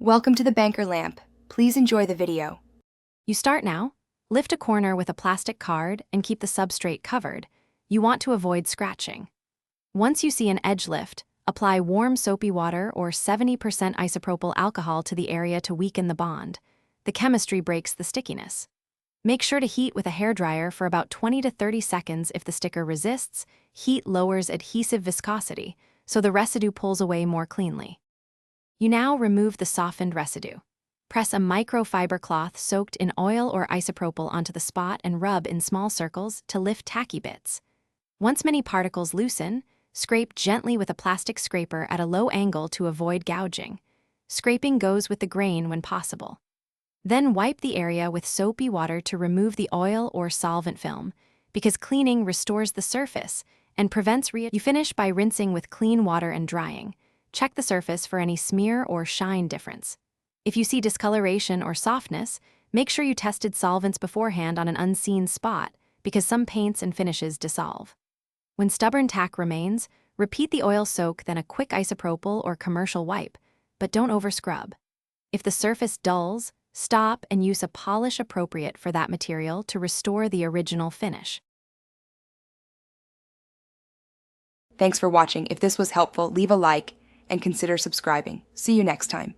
Welcome to the banker lamp. Please enjoy the video. You start now. Lift a corner with a plastic card and keep the substrate covered. You want to avoid scratching. Once you see an edge lift, apply warm soapy water or 70% isopropyl alcohol to the area to weaken the bond. The chemistry breaks the stickiness. Make sure to heat with a hairdryer for about 20 to 30 seconds if the sticker resists. Heat lowers adhesive viscosity, so the residue pulls away more cleanly. You now remove the softened residue. Press a microfiber cloth soaked in oil or isopropyl onto the spot and rub in small circles to lift tacky bits. Once many particles loosen, scrape gently with a plastic scraper at a low angle to avoid gouging. Scraping goes with the grain when possible. Then wipe the area with soapy water to remove the oil or solvent film, because cleaning restores the surface and prevents You finish by rinsing with clean water and drying. Check the surface for any smear or shine difference. If you see discoloration or softness, make sure you tested solvents beforehand on an unseen spot, because some paints and finishes dissolve. When stubborn tack remains, repeat the oil soak, then a quick isopropyl or commercial wipe, but don't over-scrub. If the surface dulls, stop and use a polish appropriate for that material to restore the original finish. Thanks for watching. If this was helpful, leave a like and consider subscribing. See you next time.